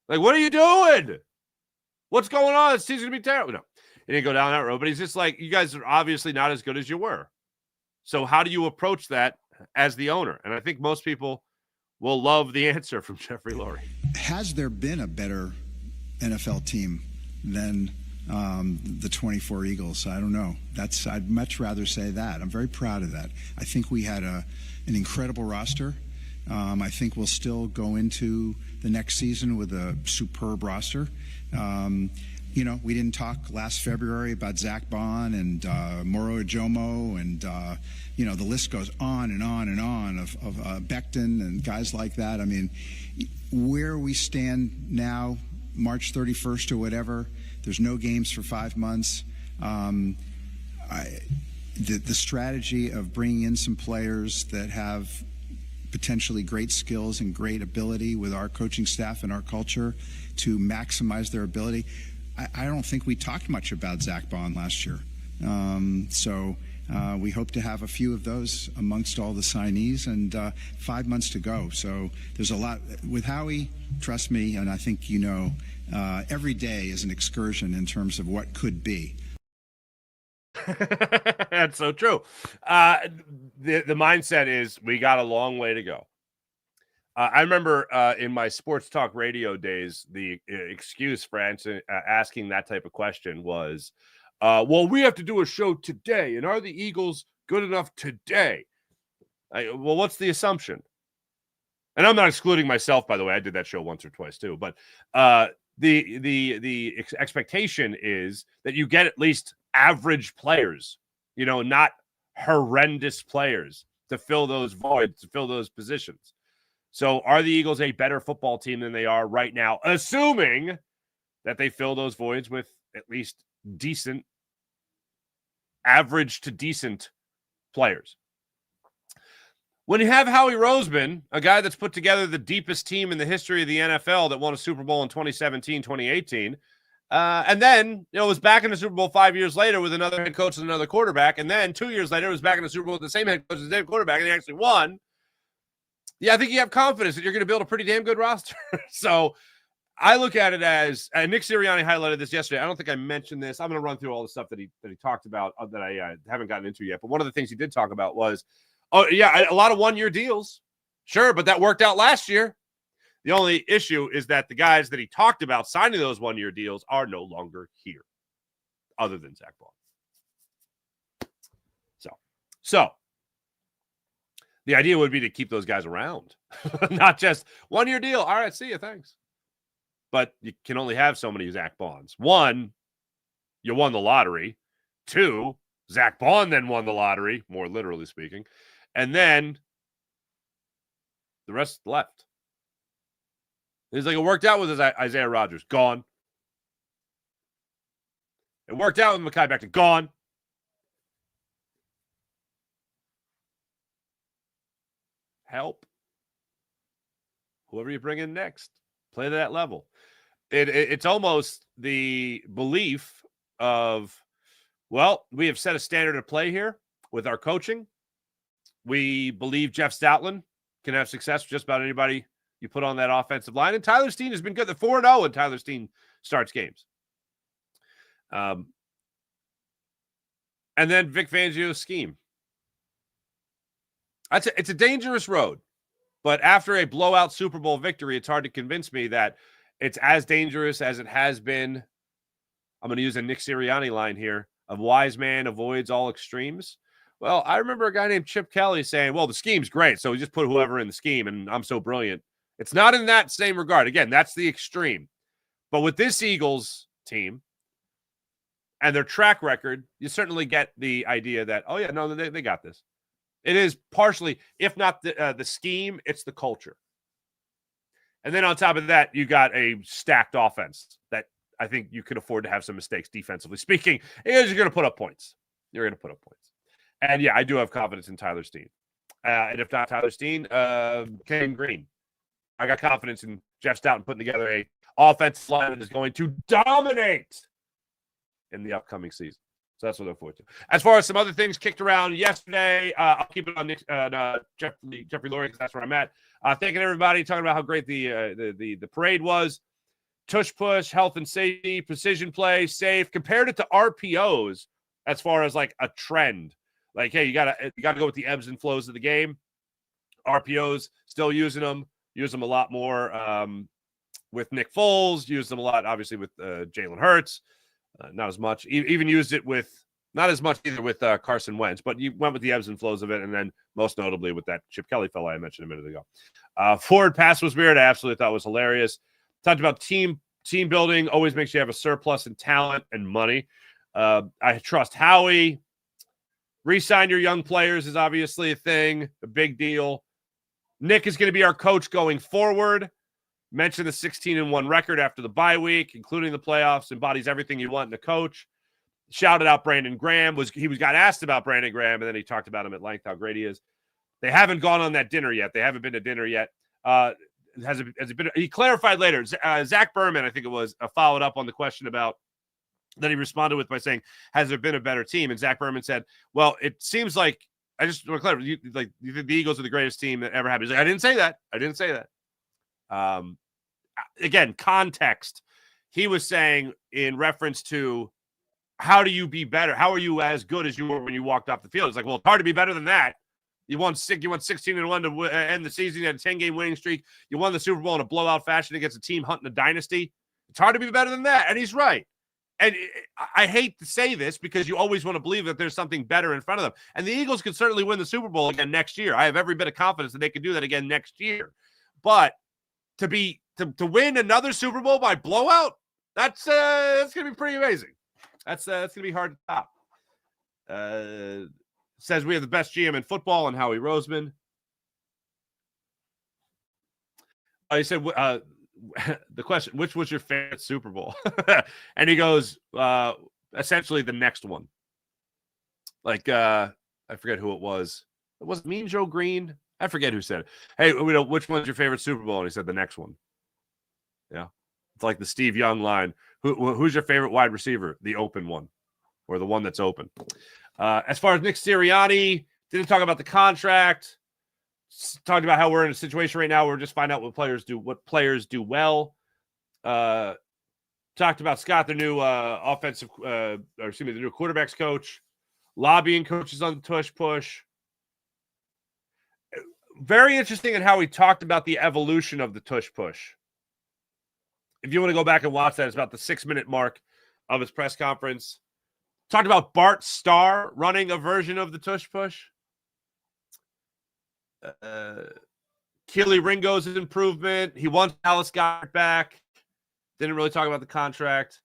Like, what are you doing? What's going on? This season's going to be terrible. No, he didn't go down that road, but he's just like, you guys are obviously not as good as you were. So how do you approach that as the owner? And I think most people will love the answer from Jeffrey Lurie. Has there been a better NFL team than the 24 Eagles? I don't know. I'd much rather say that. I'm very proud of that. I think we had an incredible roster. I think we'll still go into the next season with a superb roster. We didn't talk last February about Zach Bond and Moro Ajomo, and the list goes on and on and on of Becton and guys like that. I mean, where we stand now, March 31st or whatever, there's no games for 5 months. The strategy of bringing in some players that have potentially great skills and great ability with our coaching staff and our culture to maximize their ability. I don't think we talked much about Zach Bond last year. So we hope to have a few of those amongst all the signees, and 5 months to go. So there's a lot with Howie, trust me, and I think every day is an excursion in terms of what could be. That's so true. The mindset is we got a long way to go. I remember in my sports talk radio days, the excuse for asking that type of question was, well, we have to do a show today, and are the Eagles good enough today? Well, what's the assumption? And I'm not excluding myself, by the way. I did that show once or twice too. But the expectation is that you get at least average players, not horrendous players to fill those voids, to fill those positions. So are the Eagles a better football team than they are right now, assuming that they fill those voids with at least decent, average to decent players? When you have Howie Roseman, a guy that's put together the deepest team in the history of the NFL that won a Super Bowl in 2017, 2018, and then was back in the Super Bowl 5 years later with another head coach and another quarterback, and then 2 years later was back in the Super Bowl with the same head coach and the same quarterback, and he actually won. Yeah, I think you have confidence that you're going to build a pretty damn good roster. So I look at it as, and Nick Sirianni highlighted this yesterday. I don't think I mentioned this. I'm going to run through all the stuff that he talked about that I haven't gotten into yet. But one of the things he did talk about was, a lot of one-year deals. Sure, but that worked out last year. The only issue is that the guys that he talked about signing those one-year deals are no longer here, other than Zach Bond. So the idea would be to keep those guys around, not just one-year deal. All right, see you, thanks. But you can only have so many Zach Bonds. One, you won the lottery. Two, Zach Bond then won the lottery, more literally speaking. And then the rest left. It's like it worked out with Isaiah Rodgers. Gone. It worked out with Mekhi Becton. Gone. Help. Whoever you bring in next, play to that level. It's almost the belief of, well, we have set a standard of play here with our coaching. We believe Jeff Stoutland can have success with just about anybody you put on that offensive line. And Tyler Steen has been good. The 4-0 when Tyler Steen starts games. And then Vic Fangio's scheme. It's a dangerous road. But after a blowout Super Bowl victory, it's hard to convince me that it's as dangerous as it has been. I'm going to use a Nick Sirianni line here. A wise man avoids all extremes. Well, I remember a guy named Chip Kelly saying, well, the scheme's great, so we just put whoever in the scheme, and I'm so brilliant. It's not in that same regard. Again, that's the extreme. But with this Eagles team and their track record, you certainly get the idea that, oh, yeah, no, they got this. It is partially, if not the scheme, it's the culture. And then on top of that, you got a stacked offense that I think you could afford to have some mistakes defensively speaking, because you're going to put up points. You're going to put up points. And, yeah, I do have confidence in Tyler Steen. And if not Tyler Steen, Ken Green. I got confidence in Jeff Stoutland putting together a offensive line that is going to dominate in the upcoming season. So that's what I look forward to. As far as some other things kicked around yesterday, I'll keep it on Jeffrey Lurie because that's where I'm at. Thanking everybody, talking about how great the parade was. Tush push, health and safety, precision play, safe. Compared it to RPOs as far as like a trend. Like, hey, you gotta go with the ebbs and flows of the game. RPOs, still using them. Use them a lot more with Nick Foles. Use them a lot, obviously, with Jalen Hurts. Not as much. Even used it with Not as much either with Carson Wentz, but you went with the ebbs and flows of it, and then most notably with that Chip Kelly fellow I mentioned a minute ago. Forward pass was weird. I absolutely thought was hilarious. Talked about team building. Always makes you have a surplus in talent and money. I trust Howie. Re-sign your young players is obviously a thing, a big deal. Nick is going to be our coach going forward. Mentioned the 16-1 record after the bye week, including the playoffs, embodies everything you want in a coach. Shouted out Brandon Graham. Got asked about Brandon Graham, and then he talked about him at length, how great he is. They haven't gone on that dinner yet. They haven't been to dinner yet. Has it been? He clarified later. Zach Berman, I think it was, followed up on the question about that he responded with by saying, "Has there been a better team?" And Zach Berman said, "Well, it seems like I just want to clarify. You think the Eagles are the greatest team that ever happened?" He's like, "I didn't say that. I didn't say that." Again, context. He was saying in reference to how do you be better? How are you as good as you were when you walked off the field? It's like, well, it's hard to be better than that. You won 16-1 to end the season. You had a 10-game winning streak. You won the Super Bowl in a blowout fashion against a team hunting a dynasty. It's hard to be better than that. And he's right. And I hate to say this because you always want to believe that there's something better in front of them. And the Eagles could certainly win the Super Bowl again next year. I have every bit of confidence that they could do that again next year. But to win another Super Bowl by blowout, that's going to be pretty amazing. That's going to be hard to top. Says we have the best GM in football and Howie Roseman. He said, the question, which was your favorite Super Bowl? And he goes, essentially the next one. Like, I forget who it was. Was it Mean Joe Green? I forget who said it. Hey, which one's your favorite Super Bowl? And he said the next one. Yeah. It's like the Steve Young line. Who's your favorite wide receiver? The open one, or the one that's open. As far as Nick Sirianni, didn't talk about the contract. Talked about how we're in a situation right now where we're just finding out what players do well. Talked about Scott, the new the new quarterbacks coach, lobbying coaches on the TUSH push. Very interesting in how he talked about the evolution of the TUSH push. If you want to go back and watch that, it's about the 6-minute mark of his press conference. Talked about Bart Starr running a version of the TUSH push. Keely Ringo's improvement. He wants Dallas Goedert back. Didn't really talk about the contract.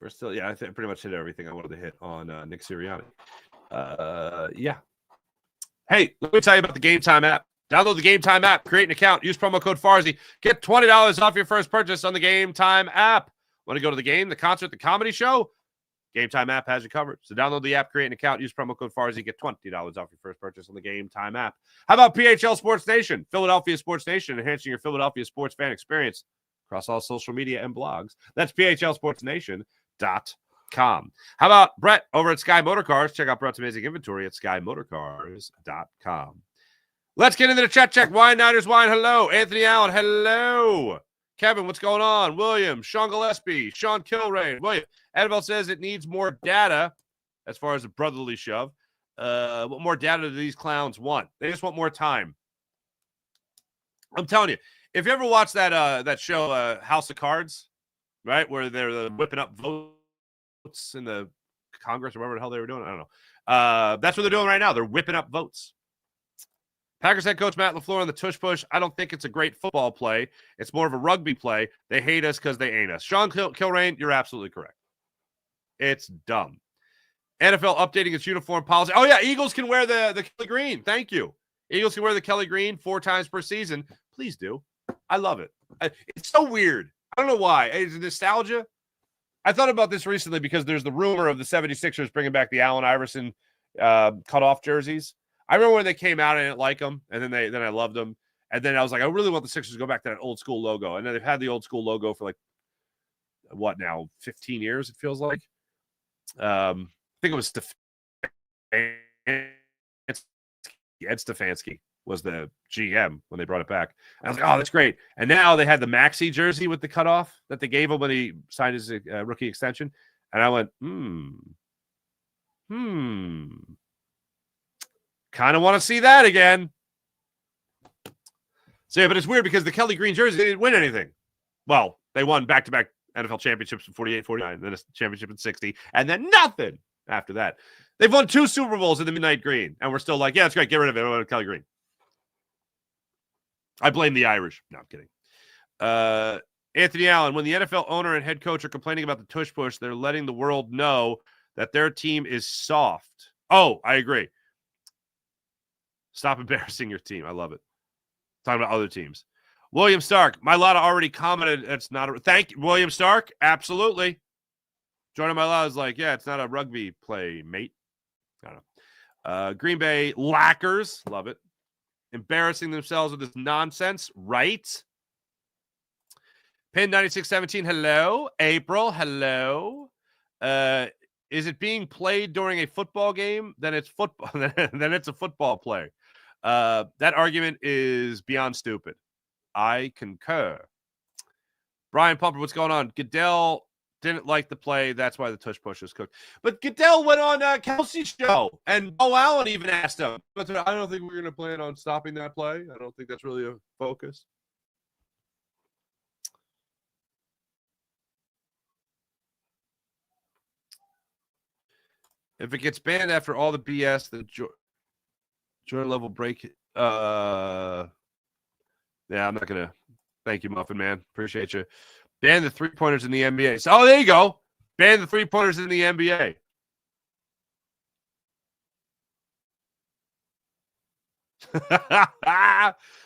We're still, I think pretty much hit everything I wanted to hit on Nick Sirianni. Yeah. Hey, let me tell you about the Game Time app. Download the Game Time app, create an account, use promo code Farzy. Get $20 off your first purchase on the Game Time app. Want to go to the game, the concert, the comedy show? Game Time app has you covered. So download the app, create an account, use promo code Farzy, get $20 off your first purchase on the Game Time app. How about PHL Sports Nation? Philadelphia Sports Nation, enhancing your Philadelphia sports fan experience across all social media and blogs. That's PHLSportsNation.com. How about Brett over at Sky Motor Cars? Check out Brett's amazing inventory at SkyMotorcars.com. Let's get into the chat check. Wine Niners Wine, hello. Anthony Allen, hello. Kevin, what's going on? William, Sean Gillespie, Sean Kilrain, William. Annabelle says it needs more data as far as a brotherly shove. What more data do these clowns want? They just want more time. I'm telling you, if you ever watch that show, House of Cards, right, where they're whipping up votes in the Congress or whatever the hell they were doing, I don't know. That's what they're doing right now. They're whipping up votes. Packers head coach Matt LaFleur on the tush push. I don't think it's a great football play. It's more of a rugby play. They hate us because they ain't us. Sean Kilrain, you're absolutely correct. It's dumb. NFL updating its uniform policy. Oh, yeah, Eagles can wear the Kelly Green. Thank you. Eagles can wear the Kelly Green 4 times per season. Please do. I love it. It's so weird. I don't know why. It's nostalgia. I thought about this recently because there's the rumor of the 76ers bringing back the Allen Iverson cutoff jerseys. I remember when they came out, I didn't like them, and then I loved them. And then I was like, I really want the Sixers to go back to that old school logo. And then they've had the old school logo for like, what now, 15 years, it feels like. I think it was Ed Stefanski was the GM when they brought it back. And I was like, oh, that's great. And now they had the Maxey jersey with the cutoff that they gave him when he signed his rookie extension. And I went, kind of want to see that again. So, yeah, but it's weird because the Kelly Green jersey, they didn't win anything. Well, they won back-to-back NFL championships in 48, 49, then a championship in 60, and then nothing after that. They've won 2 Super Bowls in the Midnight Green, and we're still like, yeah, it's great. Get rid of it. I want Kelly Green. I blame the Irish. No, I'm kidding. Anthony Allen, when the NFL owner and head coach are complaining about the tush push, they're letting the world know that their team is soft. Oh, I agree. Stop embarrassing your team. I love it. Talking about other teams. William Stark, my Lotta already commented. It's not a thank you, William Stark. Absolutely. Jordan Mailata is like, yeah, it's not a rugby play, mate. I don't know. Green Bay Lackers, love it. Embarrassing themselves with this nonsense, right? Pin 9617, hello. April, hello. Is it being played during a football game? Then it's football. Then it's a football play. That argument is beyond stupid. I concur. Brian Pumper, what's going on? Goodell didn't like the play. That's why the tush push was cooked. But Goodell went on Kelsey's show, and Bo Allen even asked him. But I don't think we're going to plan on stopping that play. I don't think that's really a focus. If it gets banned after all the BS, the Jordan level break. Yeah, I'm not going to. Thank you, Muffin Man. Appreciate you. Ban the three-pointers in the NBA. So, oh, there you go. Ban the three-pointers in the NBA.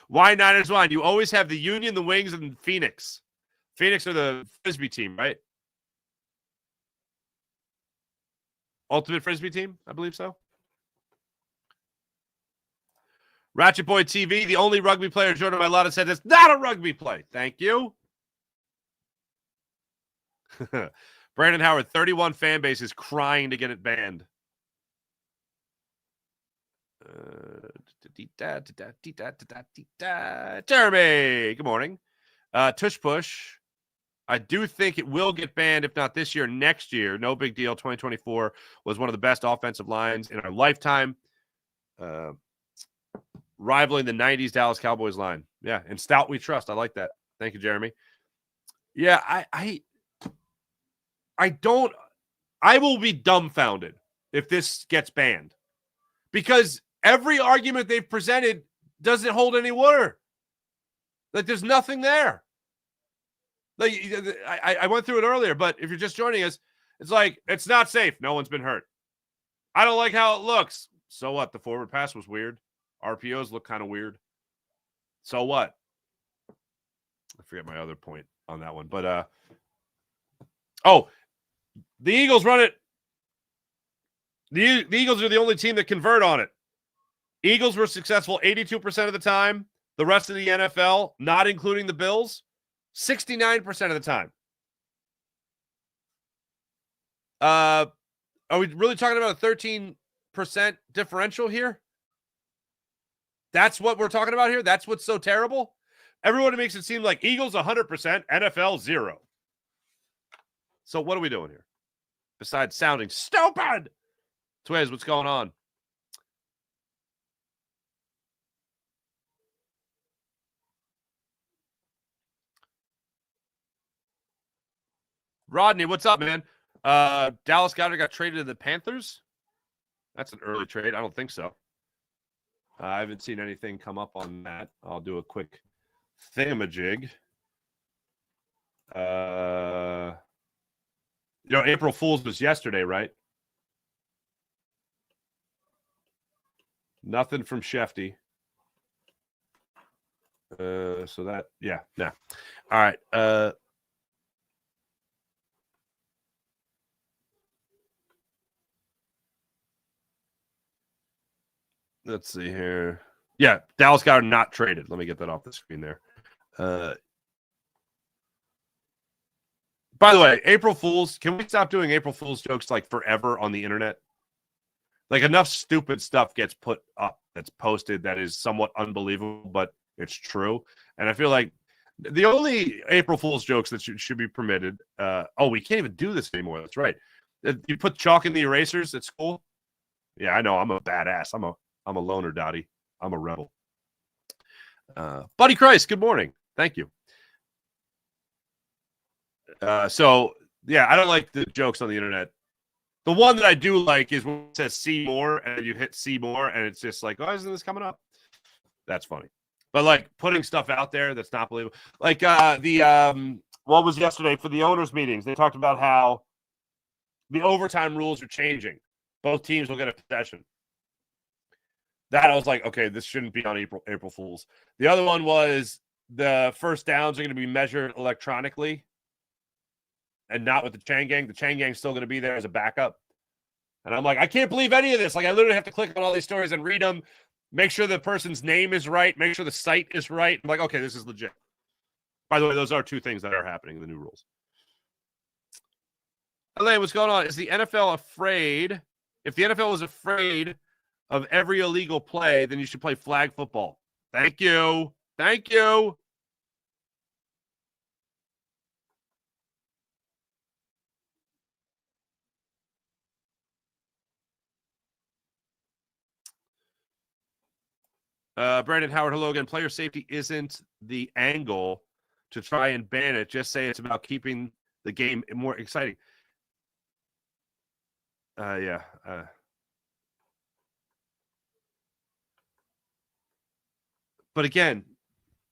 Why Niners wine? You always have the Union, the Wings, and Phoenix. Phoenix are the Frisbee team, right? Ultimate Frisbee team? I believe so. Ratchet Boy TV, the only rugby player Jordan Mailata said it's not a rugby play. Thank you. Brandon Howard, 31 fan base is crying to get it banned. Jeremy, good morning. Tush push. I do think it will get banned, if not this year, next year. No big deal. 2024 was one of the best offensive lines in our lifetime. Rivaling the 90s Dallas Cowboys line. Yeah, and stout we trust. I like that. Thank you, Jeremy. Yeah, I will be dumbfounded if this gets banned. Because every argument they've presented doesn't hold any water. Like, there's nothing there. Like, I went through it earlier, but if you're just joining us, it's like, it's not safe. No one's been hurt. I don't like how it looks. So what? The forward pass was weird. RPOs look kind of weird. So what? I forget my other point on that one. But, the Eagles run it. The Eagles are the only team that convert on it. Eagles were successful 82% of the time. The rest of the NFL, not including the Bills, 69% of the time. Are we really talking about a 13% differential here? That's what we're talking about here? That's what's so terrible? Everyone makes it seem like Eagles 100%, NFL 0. So what are we doing here? Besides sounding stupid. Twiz, what's going on? Rodney, what's up, man? Dallas Goedert got traded to the Panthers? That's an early trade. I don't think so. I haven't seen anything come up on that. I'll do a quick thingamajig. April Fool's was yesterday, right? Nothing from Shefty. So that, yeah, nah. All right. Let's see here. Yeah, Dallas Goedert not traded. Let me get that off the screen there. By the way, April Fools, can we stop doing April Fools jokes like forever on the internet? Like, enough stupid stuff gets put up that's posted that is somewhat unbelievable, but it's true. And I feel like the only April Fool's jokes that should be permitted. We can't even do this anymore. That's right. You put chalk in the erasers at school. Yeah, I know. I'm a badass. I'm a loner, Dottie. I'm a rebel. Buddy Christ, good morning. Thank you. So yeah, I don't like the jokes on the internet. The one that I do like is when it says see more and you hit see more and it's just like, oh, isn't this coming up? That's funny. But like putting stuff out there that's not believable. Like what was yesterday for the owners' meetings? They talked about how the overtime rules are changing. Both teams will get a possession. That I was like, okay, this shouldn't be on April Fools. The other one was the first downs are going to be measured electronically and not with the chain gang. The chain gang's still going to be there as a backup. And I'm like, I can't believe any of this. Like, I literally have to click on all these stories and read them, make sure the person's name is right, make sure the site is right. I'm like, okay, this is legit. By the way, those are two things that are happening in the new rules. Elaine, what's going on? Is the NFL afraid? If the NFL was afraid of every illegal play, then you should play flag football. Thank you. Thank you. Brandon Howard, hello again. Player safety isn't the angle to try and ban it. Just say it's about keeping the game more exciting. Yeah. But again,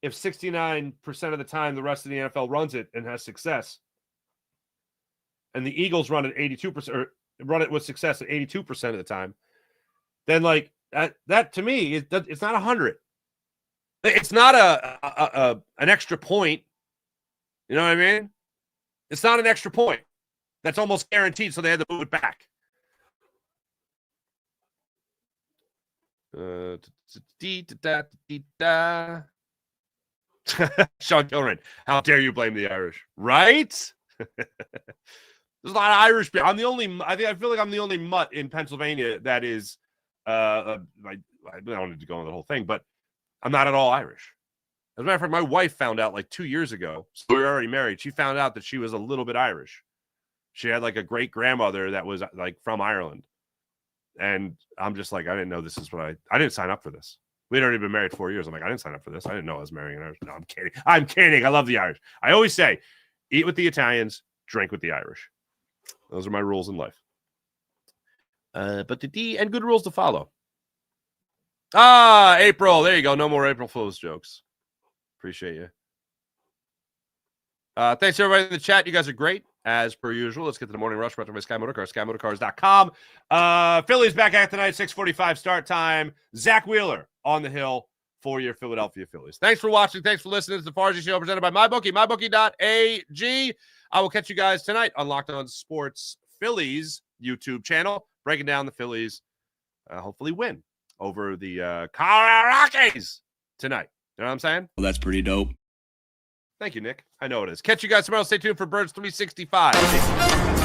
if 69% of the time the rest of the NFL runs it and has success, and the Eagles run it 82% or run it with success at 82% of the time, then like that to me it's not 100. It's not an extra point. You know what I mean? It's not an extra point. That's almost guaranteed, so they had to move it back. Sean Gilran, how dare you blame the Irish? Right? There's a lot of Irish people. I feel like I'm the only mutt in Pennsylvania that is I don't need to go on the whole thing, but I'm not at all Irish. As a matter of fact, my wife found out like 2 years ago. So we were already married. She found out that she was a little bit Irish. She had like a great grandmother that was like from Ireland. And I'm just like, I didn't know this is what I didn't sign up for this. We'd already been married 4 years. I'm like, I didn't sign up for this. I didn't know I was marrying an Irish. No, I'm kidding. I'm kidding. I love the Irish. I always say, eat with the Italians, drink with the Irish. Those are my rules in life. But the D and good rules to follow. April. There you go. No more April Fool's jokes. Appreciate you. Thanks, everybody in the chat. You guys are great, as per usual. Let's get to the morning rush. Brought to you by Sky Motorcars, SkyMotorcars.com. Phillies back at tonight, 6:45 start time. Zach Wheeler on the hill for your Philadelphia Phillies. Thanks for watching. Thanks for listening. It's the Farsi Show presented by MyBookie, MyBookie.ag. I will catch you guys tonight on Locked On Sports Phillies YouTube channel, breaking down the Phillies, hopefully win over the Colorado Rockies tonight. You know what I'm saying? Well, that's pretty dope. Thank you, Nick. I know it is. Catch you guys tomorrow. Stay tuned for Birds 365.